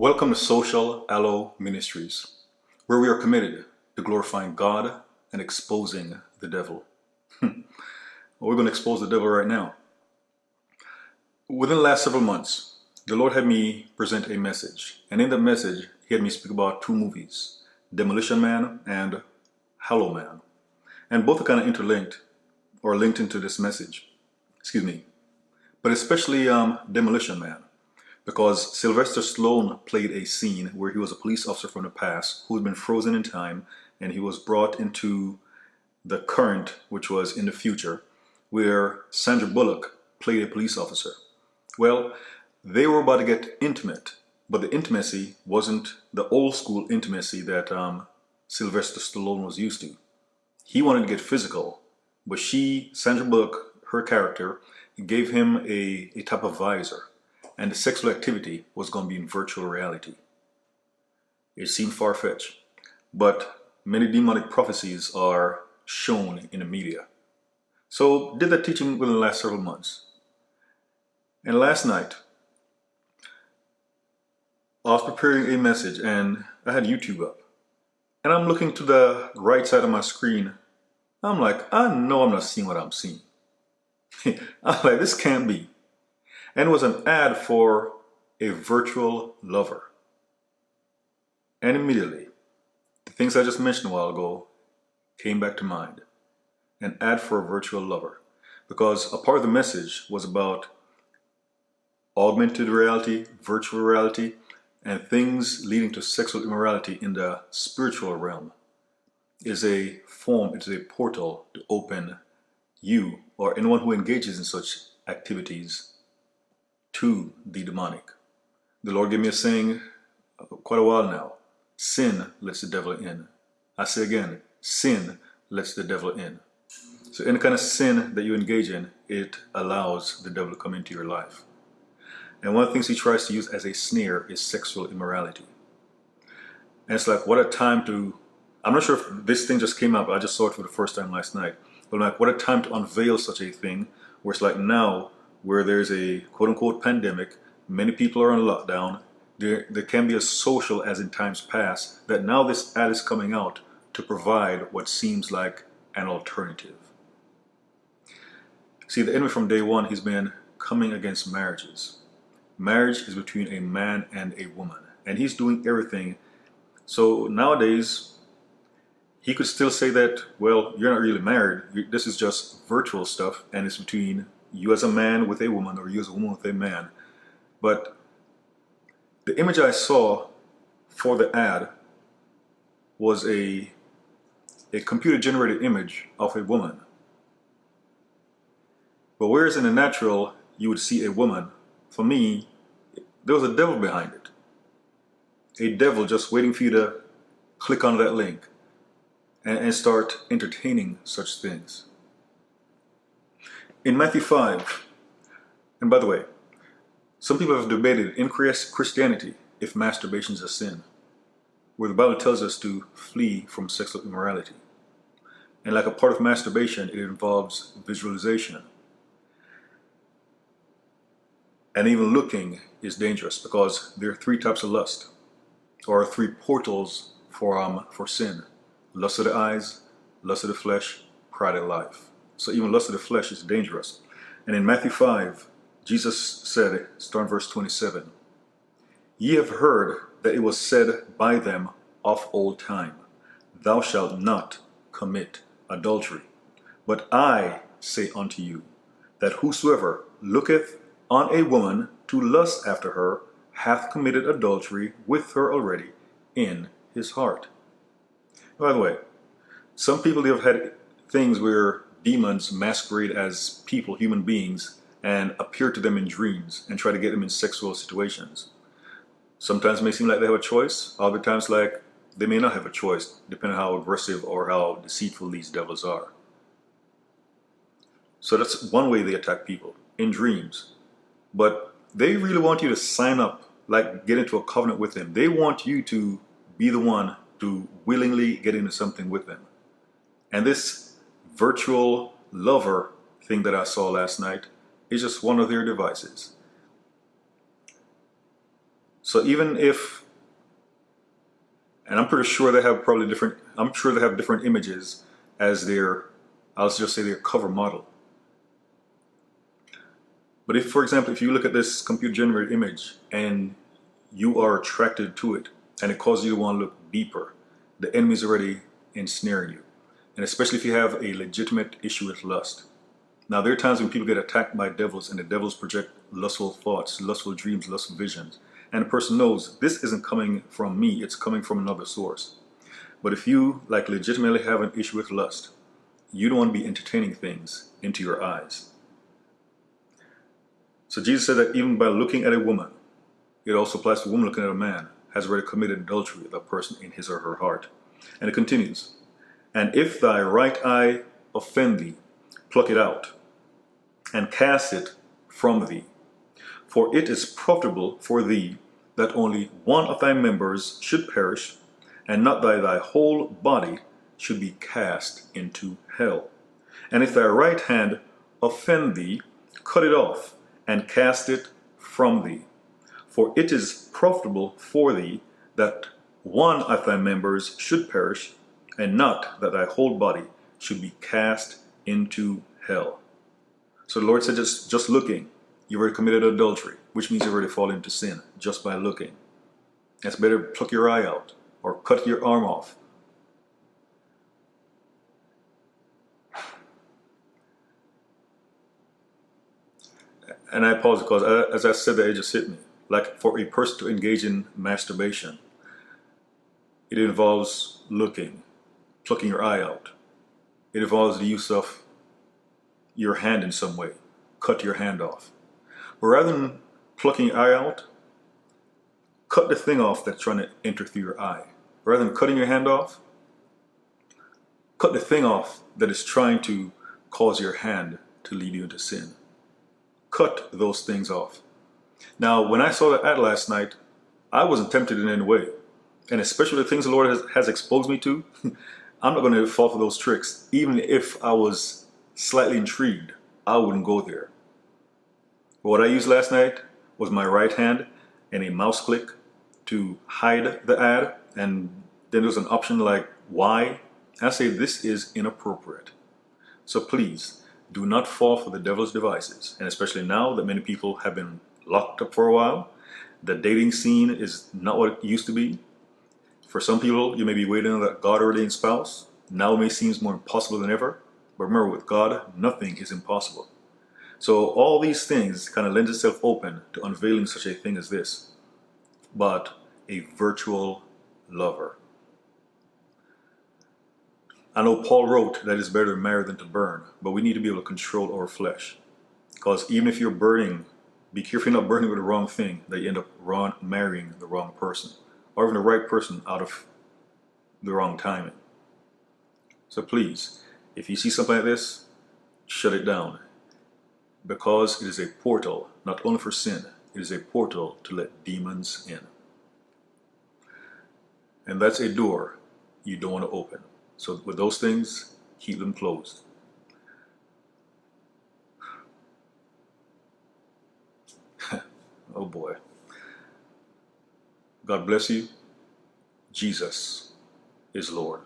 Welcome to Social Aloe Ministries, where we are committed to glorifying God and exposing the devil. We're going to expose the devil right now. Within the last several months, the Lord had me present a message, and in that message, He had me speak about two movies, Demolition Man and Aloe Man. And both are kind of interlinked, or linked into this message. Excuse me. But especially Demolition Man, because Sylvester Stallone played a scene where he was a police officer from the past who had been frozen in time, and he was brought into the current, which was in the future, where Sandra Bullock played a police officer. Well, they were about to get intimate, but the intimacy wasn't the old school intimacy that Sylvester Stallone was used to. He wanted to get physical, but Sandra Bullock, her character, gave him a type of visor. And the sexual activity was going to be in virtual reality. It seemed far-fetched, but many demonic prophecies are shown in the media. So did that teaching within the last several months. And last night, I was preparing a message and I had YouTube up. And I'm looking to the right side of my screen. I'm like, I know I'm not seeing what I'm seeing. I'm like, this can't be. And it was an ad for a virtual lover. And immediately, the things I just mentioned a while ago came back to mind. An ad for a virtual lover. Because a part of the message was about augmented reality, virtual reality, and things leading to sexual immorality in the spiritual realm. Is a form, it's a portal to open you or anyone who engages in such activities to the demonic. The Lord gave me a saying quite a while now. Sin lets the devil in. I say again, sin lets the devil in. So any kind of sin that you engage in, it allows the devil to come into your life. And one of the things he tries to use as a snare is sexual immorality. And it's like, what a time to, I'm not sure if this thing just came up, I just saw it for the first time last night. But like, what a time to unveil such a thing, where it's like now, where there's a quote-unquote pandemic, many people are on lockdown, there can be a social as in times past, that now this ad is coming out to provide what seems like an alternative. See, the enemy from day one, he's been coming against marriages. Marriage is between a man and a woman, and he's doing everything. So nowadays, he could still say that, well, you're not really married, this is just virtual stuff, and it's between you as a man with a woman, or you as a woman with a man. But the image I saw for the ad was a computer-generated image of a woman. But whereas in the natural, you would see a woman, for me, there was a devil behind it. A devil just waiting for you to click on that link and start entertaining such things. In Matthew 5, and by the way, some people have debated in Christianity if masturbation is a sin, where the Bible tells us to flee from sexual immorality. And like a part of masturbation, it involves visualization. And even looking is dangerous because there are three types of lust, or three portals for sin. Lust of the eyes, lust of the flesh, pride of life. So even lust of the flesh is dangerous. And in Matthew 5, Jesus said, starting verse 27, Ye have heard that it was said by them of old time, Thou shalt not commit adultery. But I say unto you, that whosoever looketh on a woman to lust after her, hath committed adultery with her already in his heart. By the way, some people have had things where demons masquerade as people, human beings, and appear to them in dreams and try to get them in sexual situations. Sometimes it may seem like they have a choice, other times like they may not have a choice, depending on how aggressive or how deceitful these devils are. So that's one way they attack people, in dreams. But they really want you to sign up, like get into a covenant with them. They want you to be the one to willingly get into something with them. And this virtual lover thing that I saw last night is just one of their devices. So even if, and I'm pretty sure they have probably different, I'm sure they have different images as their, I'll just say their cover model. But if, for example, if you look at this computer generated image and you are attracted to it and it causes you to want to look deeper, the enemy is already ensnaring you. And especially if you have a legitimate issue with lust. Now, there are times when people get attacked by devils and the devils project lustful thoughts, lustful dreams, lustful visions. And the person knows this isn't coming from me, it's coming from another source. But if you like legitimately have an issue with lust, you don't want to be entertaining things into your eyes. So Jesus said that even by looking at a woman, it also applies to a woman looking at a man, has already committed adultery with that person in his or her heart. And it continues, and if thy right eye offend thee, pluck it out, and cast it from thee. For it is profitable for thee that only one of thy members should perish, and not that thy whole body should be cast into hell. And if thy right hand offend thee, cut it off, and cast it from thee. For it is profitable for thee that one of thy members should perish, and not that thy whole body should be cast into hell. So the Lord said, just looking, you've already committed adultery, which means you've already fallen into sin just by looking. It's better to pluck your eye out or cut your arm off. And I pause because, as I said that, it just hit me. Like for a person to engage in masturbation, it involves looking, plucking your eye out. It involves the use of your hand in some way. Cut your hand off. But rather than plucking your eye out, cut the thing off that's trying to enter through your eye. Rather than cutting your hand off, cut the thing off that is trying to cause your hand to lead you into sin. Cut those things off. Now, when I saw that ad last night, I wasn't tempted in any way. And especially the things the Lord has exposed me to, I'm not going to fall for those tricks. Even if I was slightly intrigued, I wouldn't go there. But what I used last night was my right hand and a mouse click to hide the ad. And then there's an option like why. And I say this is inappropriate. So please do not fall for the devil's devices. And especially now that many people have been locked up for a while, the dating scene is not what it used to be. For some people, you may be waiting on that God-ordained spouse. Now it may seem more impossible than ever. But remember, with God, nothing is impossible. So all these things kind of lend itself open to unveiling such a thing as this. But a virtual lover. I know Paul wrote that it's better to marry than to burn. But we need to be able to control our flesh. Because even if you're burning, be careful you're not burning with the wrong thing, that you end up marrying the wrong person. Or even the right person out of the wrong timing. So please, if you see something like this, shut it down. Because it is a portal, not only for sin, it is a portal to let demons in. And that's a door you don't want to open. So with those things, keep them closed. Oh boy. God bless you. Jesus is Lord.